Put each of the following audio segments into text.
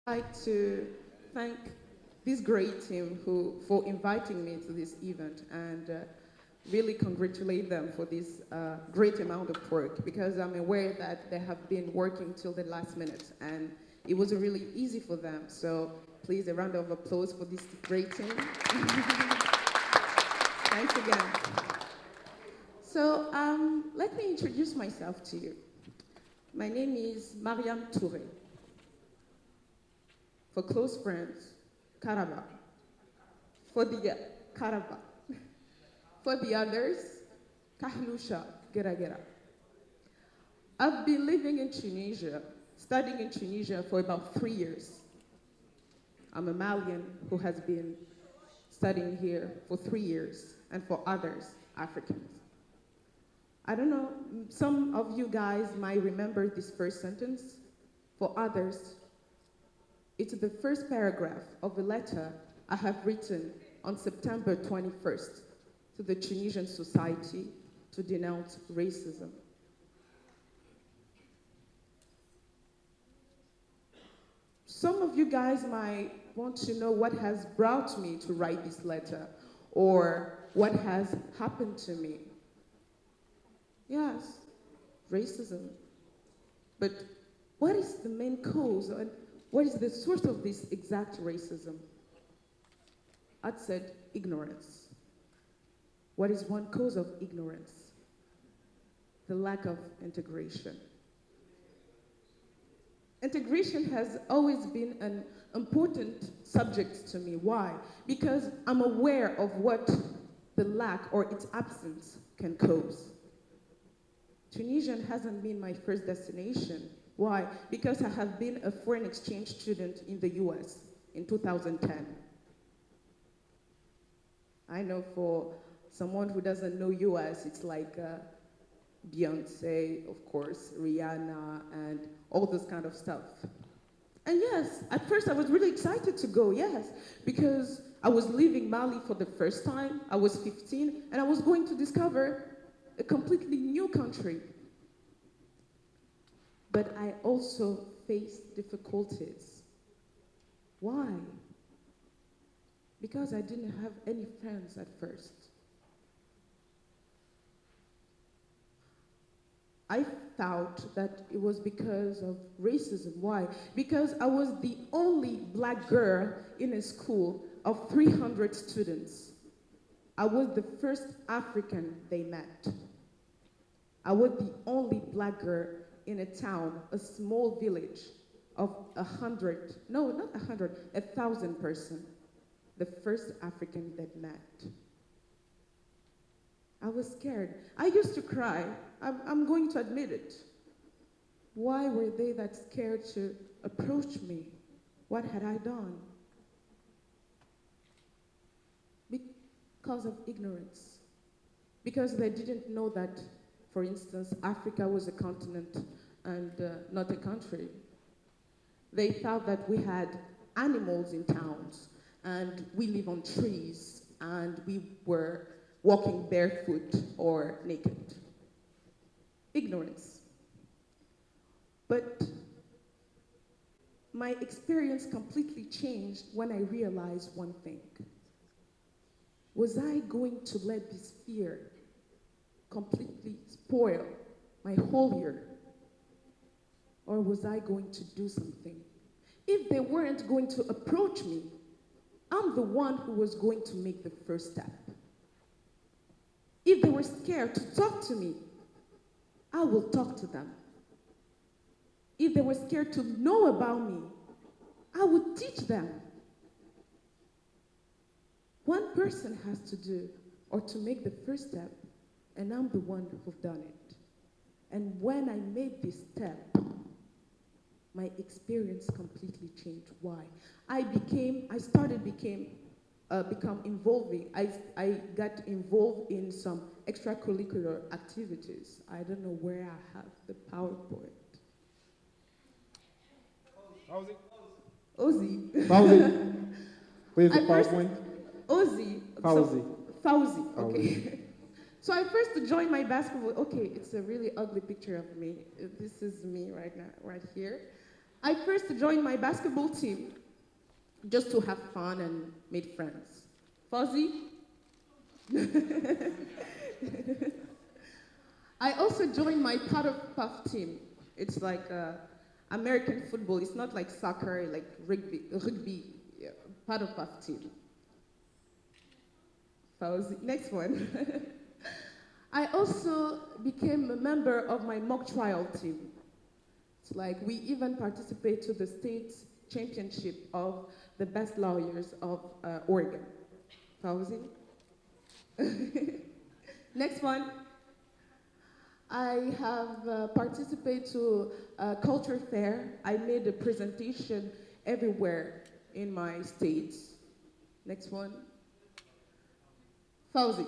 I'd like to thank this great team for inviting me to this event and really congratulate them for this great amount of work because I'm aware that they have been working till the last minute and it wasn't really easy for them. So please, a round of applause for this great team. Thanks again. So let me introduce myself to you. My name is Mariam Touré. For close friends, Karaba. For the Karaba. For the others, Kahlusha, Gera Gera. I've been living in Tunisia, studying in Tunisia for about 3 years. I'm a Malian who has been studying here for 3 years, and for others, Africans. I don't know, some of you guys might remember this first sentence. For others, it's the first paragraph of a letter I have written on September 21st to the Tunisian society to denounce racism. Some of you guys might want to know what has brought me to write this letter or what has happened to me. Yes, racism. But what is the main cause and what is the source of this exact racism? I'd said ignorance. What is one cause of ignorance? The lack of integration. Integration has always been an important subject to me. Why? Because I'm aware of what the lack or its absence can cause. Tunisia hasn't been my first destination. Why? Because I have been a foreign exchange student in the US in 2010. I know for someone who doesn't know US, it's like Beyonce, of course, Rihanna, and all this kind of stuff. And yes, at first I was really excited to go, yes, because I was leaving Mali for the first time. I was 15, and I was going to discover a completely new country. But I also faced difficulties. Why? Because I didn't have any friends at first. I thought that it was because of racism. Why? Because I was the only black girl in a school of 300 students. I was the first African they met. I was the only black girl in a town, a small village of 100, no, not 100, 1,000 person. The first African that met. I was scared. I used to cry. I'm going to admit it. Why were they that scared to approach me? What had I done? Because of ignorance. Because they didn't know that, for instance, Africa was a continent and not a country. They thought that we had animals in towns and we live on trees and we were walking barefoot or naked. Ignorance. But my experience completely changed when I realized one thing. Was I going to let this fear completely spoil my whole year? Or was I going to do something? If they weren't going to approach me, I'm the one who was going to make the first step. If they were scared to talk to me, I will talk to them. If they were scared to know about me, I would teach them. One person has to do or to make the first step, and I'm the one who've done it. And when I made this step, my experience completely changed. Why? I got involved in some extracurricular activities. I don't know where I have the PowerPoint. Fauzi? Ozzy. Fauzi? Where's the I first- PowerPoint? Ozzy. Fauzi. Fauzi, okay. So I first joined my basketball. Okay, it's a really ugly picture of me. This is me right now, right here. I first joined my basketball team just to have fun and make friends. Fuzzy? I also joined my Puff team. It's like American football. It's not like soccer, like rugby. Yeah, Puff team. Fauzi. Next one. I also became a member of my mock trial team. It's like we even participate to the state championship of the best lawyers of Oregon. Fauzi. Next one. I have participated to a culture fair. I made a presentation everywhere in my states. Next one. Fauzi.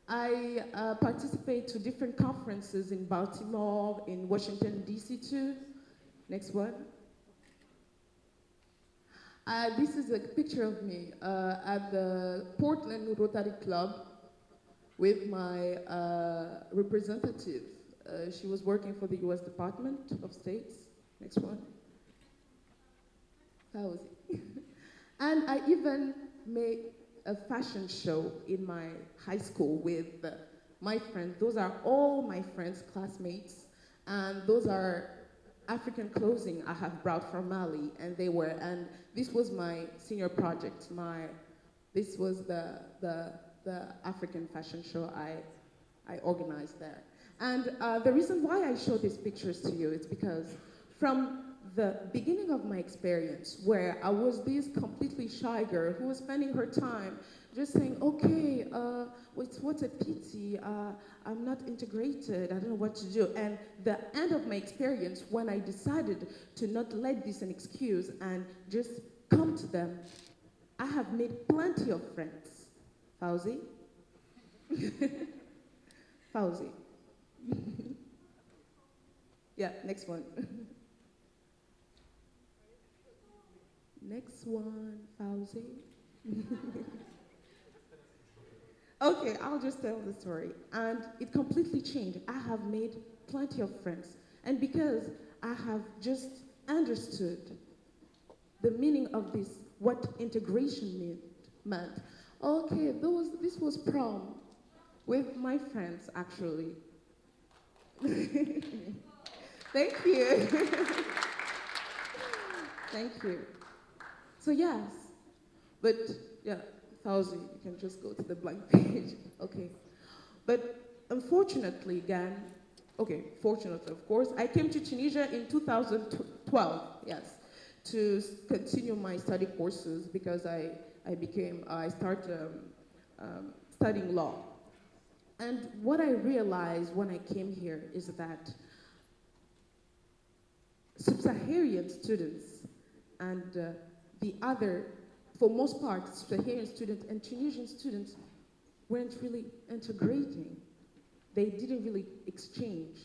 I participate to different conferences in Baltimore, in Washington, D.C. too. Next one. This is a picture of me at the Portland Rotary Club with my representative. She was working for the U.S. Department of States. Next one. How was it? And I even made a fashion show in my high school with my friends. Those are all my friends, classmates, and those are African clothing I have brought from Mali, and this was my senior project. This was the African fashion show I organized there. And the reason why I show these pictures to you is because from the beginning of my experience, where I was this completely shy girl who was spending her time just saying, okay, what's a pity, I'm not integrated, I don't know what to do. And the end of my experience, when I decided to not let this an excuse and just come to them, I have made plenty of friends. Fauzi? Fauzi. Yeah, next one. Next one, Fauzi. Okay, I'll just tell the story. And it completely changed. I have made plenty of friends. And because I have just understood the meaning of this, what integration meant. Okay, this was prom with my friends, actually. Thank you. Thank you. So yes, but yeah, Fauzi, you can just go to the blank page. Okay. But unfortunately, again, okay, fortunately, of course, I came to Tunisia in 2012, yes, to continue my study courses because I started studying law. And what I realized when I came here is that sub-Saharan students and the other, for most part, Saharan students and Tunisian students weren't really integrating. They didn't really exchange.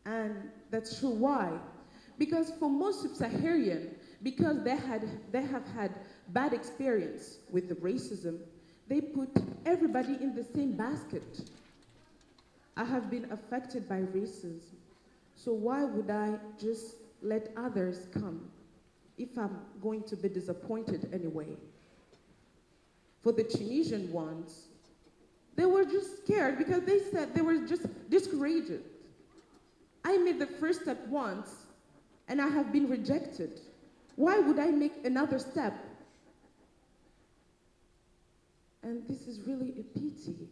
And that's true. Why? Because for most sub-Saharan, because they have had bad experience with the racism, they put everybody in the same basket. I have been affected by racism. So why would I just let others come if I'm going to be disappointed anyway? For the Tunisian ones, they were just scared because they said they were just discouraged. I made the first step once and I have been rejected. Why would I make another step? And this is really a pity.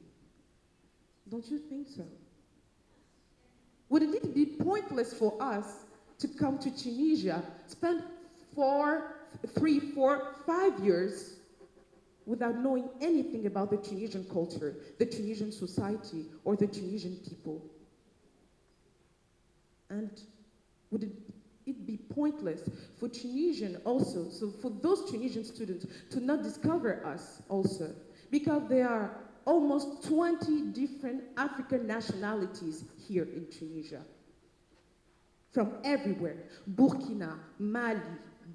Don't you think so? Would it be pointless for us to come to Tunisia, spend 3, 4, 5 years without knowing anything about the Tunisian culture, the Tunisian society, or the Tunisian people? And would it be pointless for Tunisian also, so for those Tunisian students to not discover us also? Because there are almost 20 different African nationalities here in Tunisia. From everywhere, Burkina, Mali,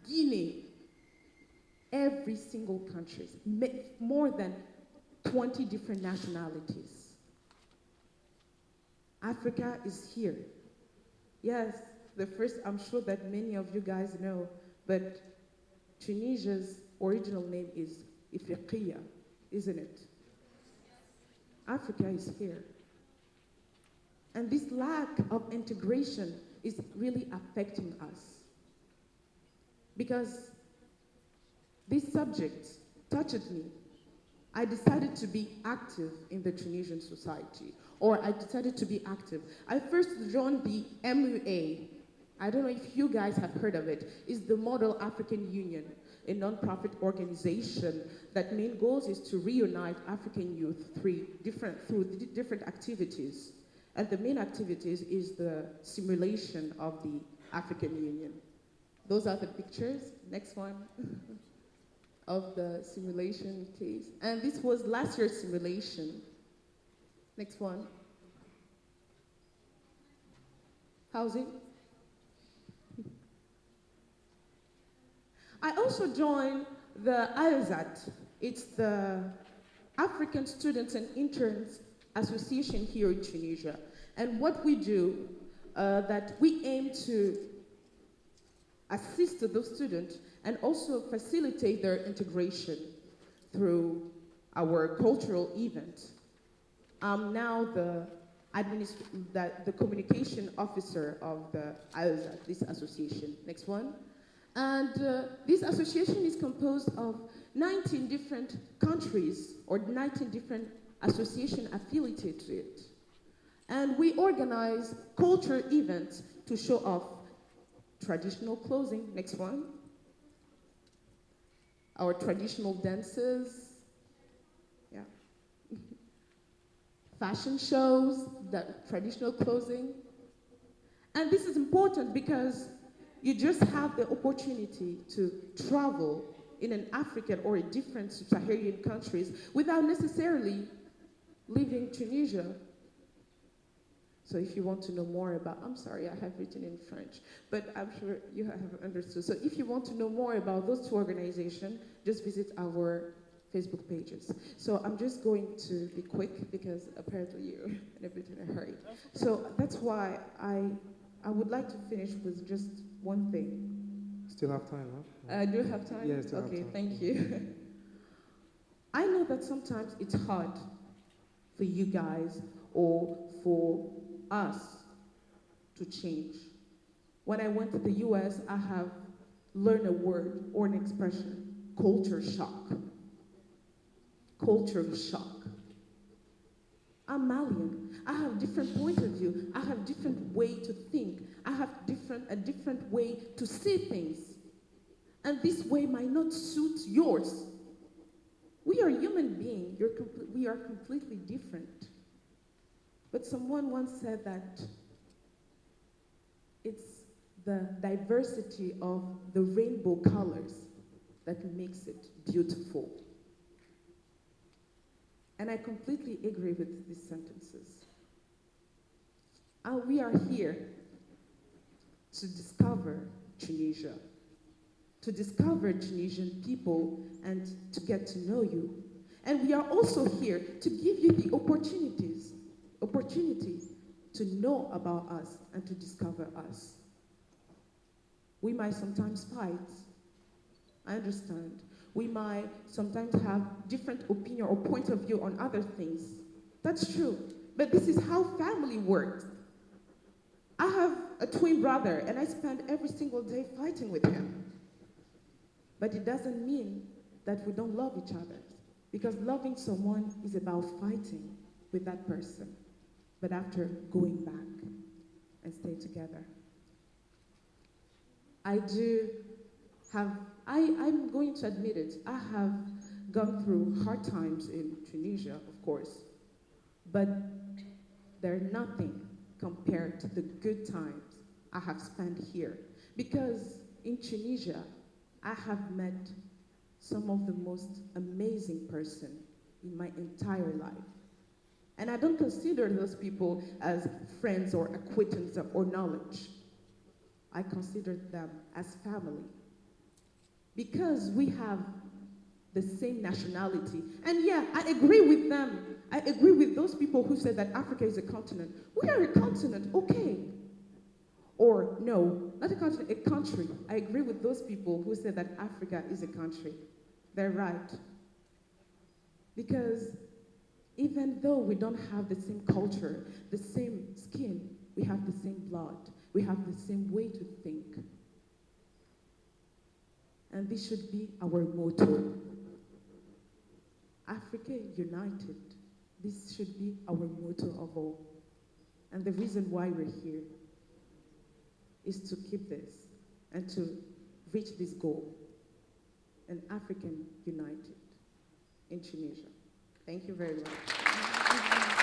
Guinea, every single country, more than 20 different nationalities. Africa is here. Yes, the first, I'm sure that many of you guys know, but Tunisia's original name is Ifriqiya, isn't it? Africa is here. And this lack of integration is really affecting us. Because this subject touched me. I decided to be active in the Tunisian society, or I decided to be active. I first joined the MUA. I don't know if you guys have heard of it. It's the Model African Union, a non-profit organization that main goals is to reunite African youth through different activities. And the main activities is the simulation of the African Union. Those are the pictures. Next one. Of the simulation case. And this was last year's simulation. Next one. Housing. I also joined the APBS. It's the African Students and Interns Association here in Tunisia. And what we do, that we aim to assist those students and also facilitate their integration through our cultural event. I'm now the communication officer of the APBS, this association. Next one. And this association is composed of 19 different countries or 19 different associations affiliated to it. And we organize culture events to show off traditional clothing. Next one. Our traditional dances, yeah. Fashion shows, traditional clothing. And this is important because you just have the opportunity to travel in an African or a different sub-Saharan countries without necessarily leaving Tunisia. So if you want to know more about, I'm sorry, I have written in French, but I'm sure you have understood. So if you want to know more about those two organizations, just visit our Facebook pages. So I'm just going to be quick because apparently you're in a bit in a hurry. So that's why I would like to finish with just one thing. Still have time, huh? Do you have time? Yeah, still have time. Okay, thank you. I know that sometimes it's hard for you guys or for us to change. When I went to the US, I have learned a word or an expression, culture shock. Culture shock. I'm Malian. I have different point of view. I have different way to think. I have a different way to see things. And this way might not suit yours. We are human beings. We are completely different. But someone once said that it's the diversity of the rainbow colors that makes it beautiful. And I completely agree with these sentences. We are here to discover Tunisia, to discover Tunisian people and to get to know you. And we are also here to give you the opportunity to know about us and to discover us. We might sometimes fight. I understand. We might sometimes have different opinion or point of view on other things. That's true. But this is how family works. I have a twin brother and I spend every single day fighting with him. But it doesn't mean that we don't love each other. Because loving someone is about fighting with that person, but after going back and stay together. I'm going to admit it, I have gone through hard times in Tunisia, of course, but they're nothing compared to the good times I have spent here. Because in Tunisia, I have met some of the most amazing person in my entire life. And I don't consider those people as friends or acquaintances or knowledge. I consider them as family. Because we have the same nationality. And yeah, I agree with them. I agree with those people who said that Africa is a continent. We are a continent, okay. Or no, not a continent, a country. I agree with those people who said that Africa is a country. They're right. Because even though we don't have the same culture, the same skin, we have the same blood. We have the same way to think. And this should be our motto. Africa United. This should be our motto of all. And the reason why we're here is to keep this and to reach this goal. An African United in Tunisia. Thank you very much.